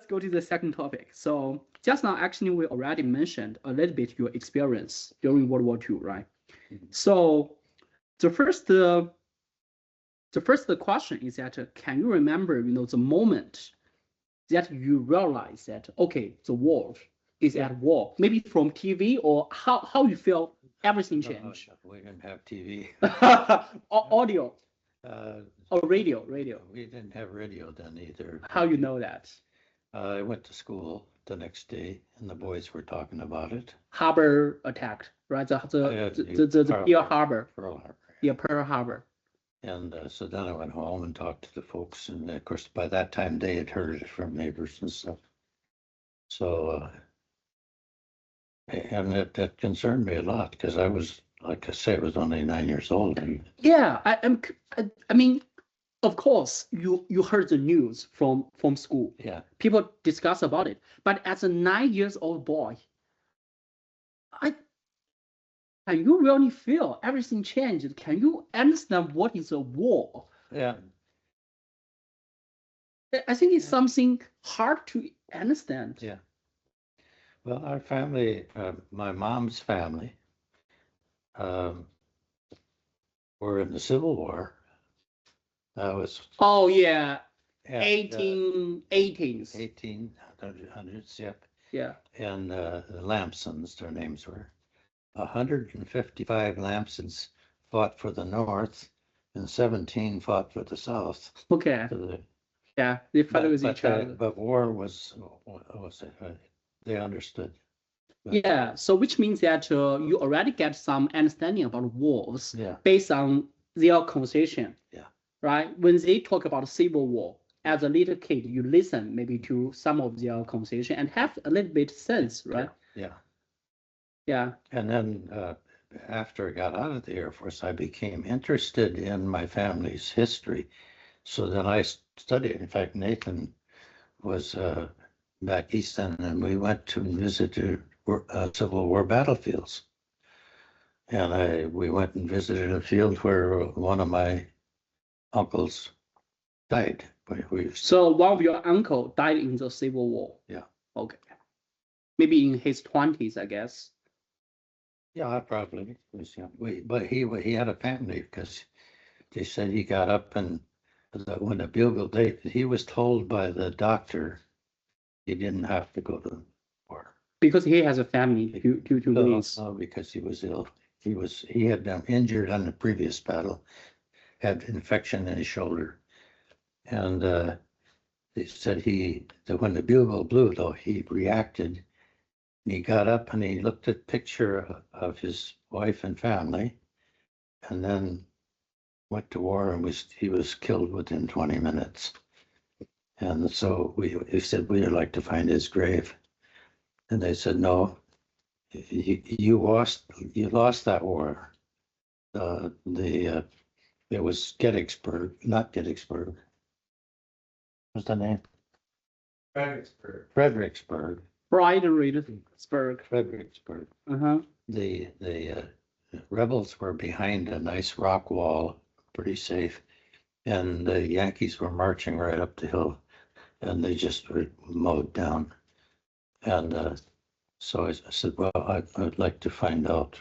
let's go to the second topic. So just now, actually, we already mentioned a little bit your experience during World War II, right? So the first question is that can you remember, the moment that you realize that okay, the world is at war? Maybe from TV or how you feel everything changed. We didn't have TV. Audio. Or radio. We didn't have radio then either. How you know that? I went to school the next day, and the boys were talking about it. Harbor attack, right? The Pearl Harbor. Pearl Harbor. Yeah, Pearl Harbor. And so then I went home and talked to the folks, and of course by that time they had heard it from neighbors and stuff. So, and that concerned me a lot because I was, like I say, I was only 9 years old. And yeah, I mean, of course, you heard the news from school. Yeah. People discuss about it. But as a 9-year-old boy, can you really feel everything changed? Can you understand what is a war? Yeah. I think it's something hard to understand. Yeah. Well, our family, my mom's family, were in the Civil War. That was. Oh yeah, 1800s. 1800s. Yep. Yeah. And the Lampsons, their names were. 155 Lampsons fought for the North, and 17 fought for the South. Okay. Yeah, they fought with each other. But war was they understood. Yeah, so which means that you already get some understanding about wars based on their conversation. Yeah. Right? When they talk about Civil War, as a little kid, you listen maybe to some of their conversation and have a little bit sense, right? Yeah. Yeah. And then after I got out of the Air Force, I became interested in my family's history. So then I studied. In fact, Nathan was back east then, and we went to visit Civil War battlefields. And we went and visited a field where one of my uncles died. So one of your uncle died in the Civil War? Yeah. Okay. Maybe in his 20s, I guess. Yeah, probably. But he had a family because they said he got up and when the bugle, he was told by the doctor he didn't have to go to war. Because he has a family to raise. No, because he was ill. He had been injured on the previous battle, had infection in his shoulder. And they said when the bugle blew, though, he reacted. And he got up and he looked at a picture of his wife and family, and then went to war and he was killed within 20 minutes. And so he said, we'd like to find his grave. And they said, no, you lost that war. It was Gettysburg, not Gettysburg. What's the name? Fredericksburg. Fredericksburg. Fredericksburg. Uh-huh. The rebels were behind a nice rock wall, pretty safe, and the Yankees were marching right up the hill, and they just were mowed down. And so I said, well, I'd like to find out.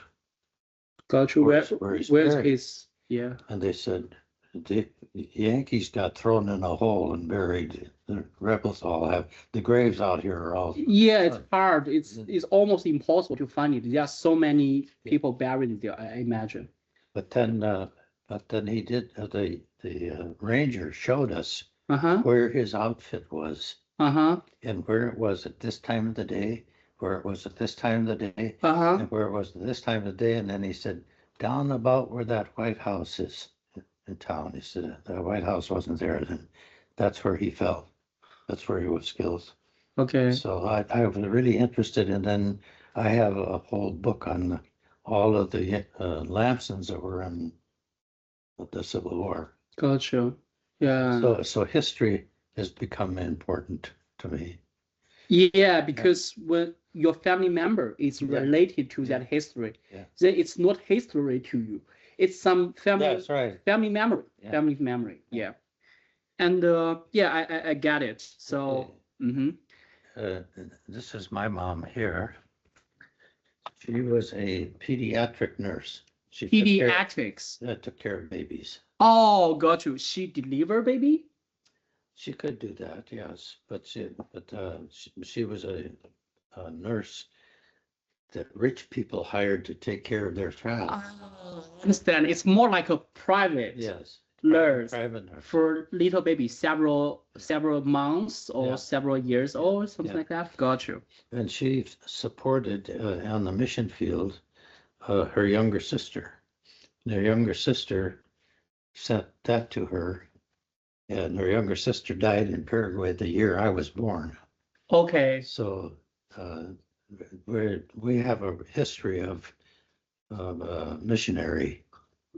Got you. Where's his? Yeah. And they said the Yankees got thrown in a hole and buried. The rebels all have the graves out here are all. Yeah, it's hard. It's almost impossible to find it. There are so many people buried there, I imagine. But then he did. The ranger showed us where his outfit was, and where it was at this time of the day, where it was at this time of the day, and where it was at this time of the day. And then he said, down about where that White House is in town. He said the White House wasn't there then. That's where he fell. That's where he was killed. Okay. So I was really interested, and then I have a whole book on all of the Lampsons that were in the Civil War. Gotcha. Yeah. So history has become important to me. Yeah, because when your family member is related to that history, then it's not history to you. It's some family. That's right. Family memory. Yeah. Family memory. Yeah. And I get it. So Mm-hmm. This is my mom here. She was a pediatric nurse. She Pediatrics. took care of babies. Oh, got you. She deliver baby? She could do that, yes, but she was a nurse that rich people hired to take care of their child. Understand. It's more like a private Yes, nurse private nurse. for little baby, several months or Yeah. several years old, something Yeah. like that. Got you. And she supported on the mission field her younger sister. Their younger sister sent that to her, and her younger sister died in Paraguay the year I was born. Okay. So we have a history of missionary.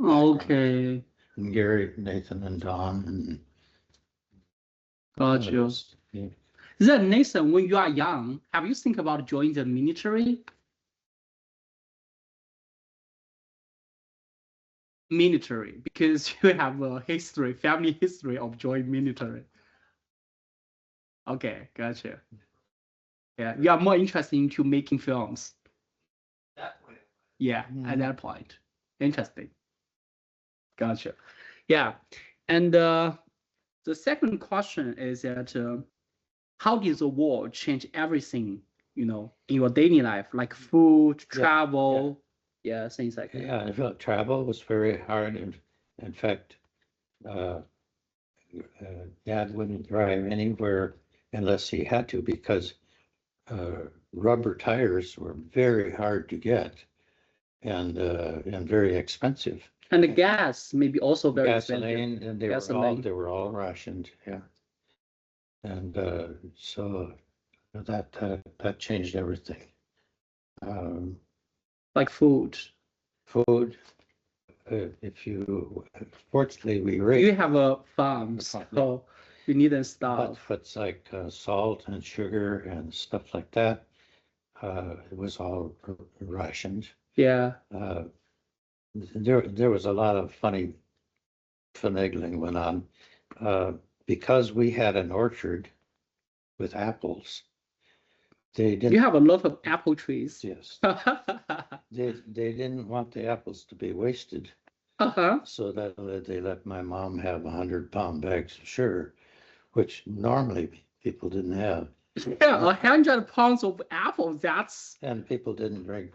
Okay. And Gary, Nathan, and Don, and Got you. yeah. Then Nathan, when you are young, have you think about joining the military? Military, because you have a history, family history of joining military. Okay, gotcha. Yeah, you are more interested into making films. That way. Yeah, at that point. Interesting. Gotcha. Yeah. And the second question is that how did the war change everything, in your daily life, like food, travel, things like that? Yeah, I felt travel was very hard. In fact, Dad wouldn't drive anywhere unless he had to, because rubber tires were very hard to get and very expensive. And the gas maybe also very expensive. Gasoline, and they were all rationed, yeah. And so that changed everything. Like food. Fortunately, we raised. You have a farm, so you needn't stop. But like salt and sugar and stuff like that, it was all rationed. Yeah. There was a lot of funny finagling went on because we had an orchard with apples. They didn't. You have a lot of apple trees. Yes. They didn't want the apples to be wasted. So that they let my mom have 100-pound bags of sugar, which normally people didn't have. Yeah, 100 pounds of apples. And people didn't drink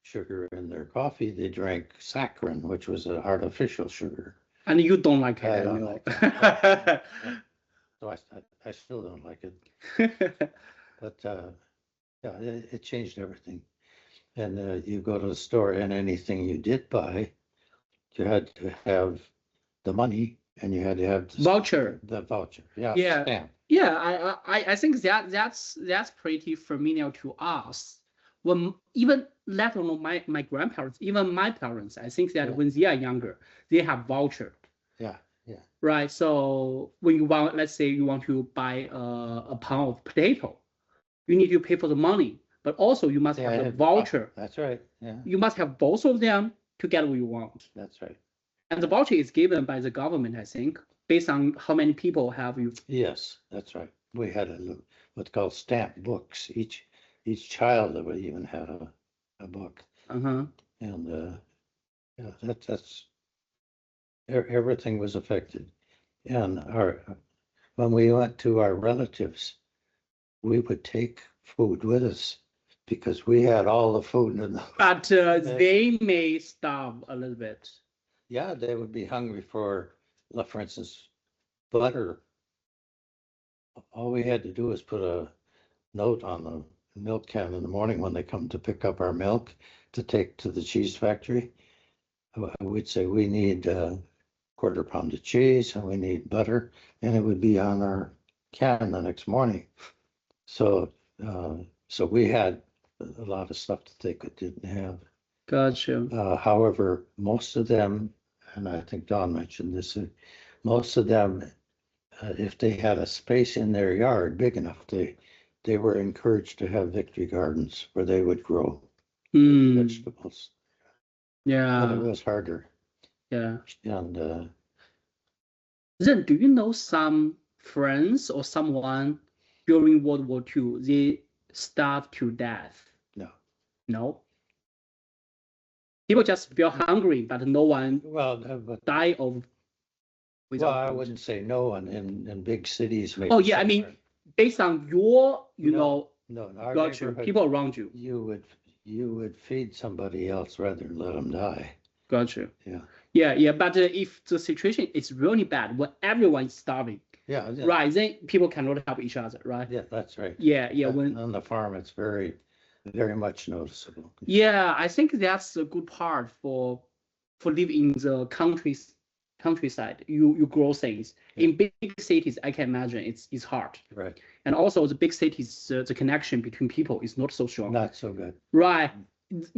sugar in their coffee. They drank saccharin, which was an artificial sugar. And you don't like it. I don't like it. So I still don't like it. But yeah, it changed everything. And you go to the store, and anything you did buy, you had to have the money, and you had to have the voucher. The voucher, yeah. Stamp. Yeah, I think that's pretty familiar to us. When even let alone my grandparents, even my parents, I think that when they are younger, they have voucher. Yeah. Right. So when you want, let's say you want to buy a pound of potato, you need to pay for the money, but also you must have the voucher. That's right. Yeah. You must have both of them to get what you want. That's right. And the voucher is given by the government, I think, based on how many people have you. Yes, that's right. We had what's called stamp books. Each child would even have a book. And yeah, that's everything was affected. And when we went to our relatives, we would take food with us because we had all the food in the. But they may starve a little bit. Yeah, they would be hungry for instance, butter. All we had to do was put a note on the milk can in the morning when they come to pick up our milk to take to the cheese factory. We'd say we need a quarter pound of cheese and we need butter, and it would be on our can the next morning. So we had a lot of stuff that they didn't have. Gotcha. However, most of them, and I think Don mentioned this, most of them, if they had a space in their yard big enough, they were encouraged to have victory gardens where they would grow vegetables. Yeah. But it was harder. Yeah. And then do you know some friends or someone during World War II, they starved to death? No. No. People just feel hungry, but no one Well, but, die of. well, without I food. wouldn't say no one in big cities. Maybe Oh yeah, I mean, somewhere. based on your, No, no, our got you, neighborhood, people around you, you would feed somebody else rather than let them die. got you. Yeah. Yeah. But if the situation is really bad, when everyone is starving, Yeah. right, then people cannot help each other, right? Yeah, that's right. Yeah. But When on the farm, it's very, very much noticeable. yeah, I think that's a good part for live in the countryside. You grow things. In big cities, I can imagine it's hard. Right. And also the big cities, the connection between people is not so strong. Not so good. Right.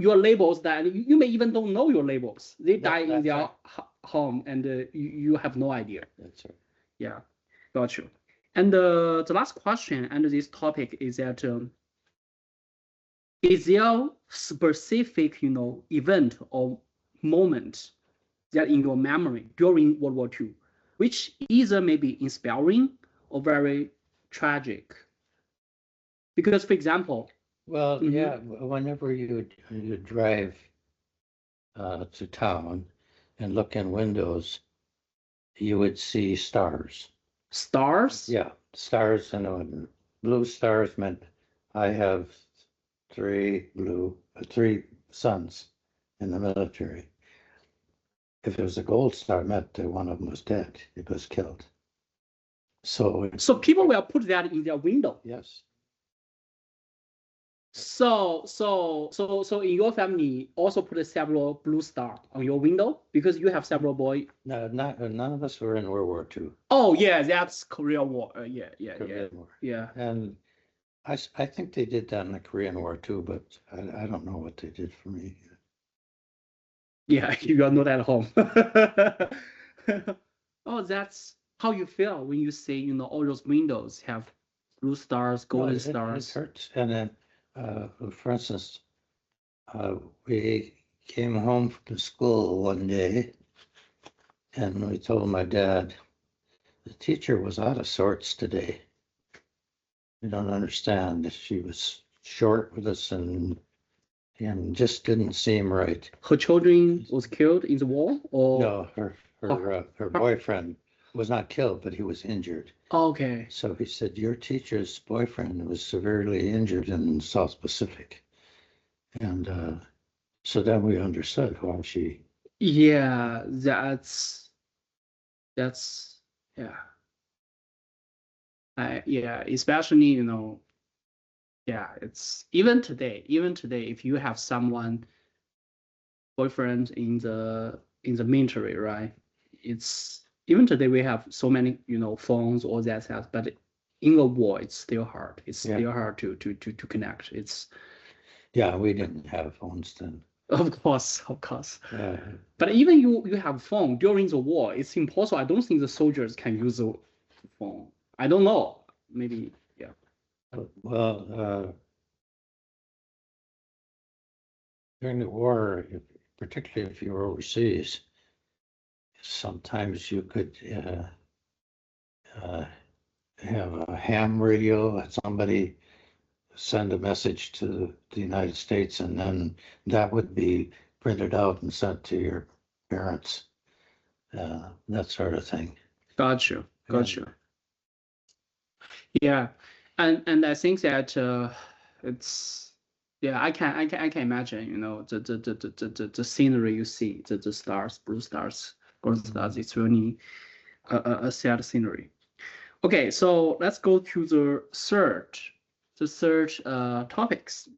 Your labels that you may even don't know your labels. They die in that's their right. home, and you have no idea. That's right. Yeah, got you. And the last question under this topic is that is there specific, event or moment that in your memory during World War II, which either may be inspiring or very tragic? Because, for example, Well, yeah, whenever you drive to town and look in windows, you would see stars. stars. Yeah, stars, and blue stars meant I have three sons in the military. If it was a gold star, it meant that one of them was dead. It was killed. So people will put that in their window. yes. So in your family also put several blue stars on your window because you have several boys. No, none of us were in World War II. Oh yeah, that's Korean War. Korean War. Yeah. And I think they did that in the Korean War too, but I don't know what they did for me. Yeah, you are not at home. Oh, that's how you feel when you see, all those windows have blue stars, golden stars. It hurts. And then, for instance, we came home from school one day, and we told my dad, the teacher was out of sorts today. We don't understand. She was short with us and just didn't seem right. Her children was killed in the war, or No, her boyfriend was not killed, but he was injured. Okay. So he said, your teacher's boyfriend was severely injured in the South Pacific. And so then we understood why she. Yeah, that's yeah. Especially, yeah, it's even today, if you have someone boyfriend in the military, right? It's even today we have so many, phones, all that stuff, but in a war, it's still hard. It's still hard to connect. It's Yeah, we didn't have phones then. of course. Yeah. But even you have phone during the war, it's impossible. I don't think the soldiers can use the phone. I don't know. Maybe, yeah. Well, during the war, particularly if you were overseas, sometimes you could have a ham radio, and somebody send a message to the United States, and then that would be printed out and sent to your parents, that sort of thing. Got you. Yeah, and I think that it's I can imagine, the scenery you see, the stars, blue stars, golden stars. It's really a sad scenery. Okay, so let's go to the third topics.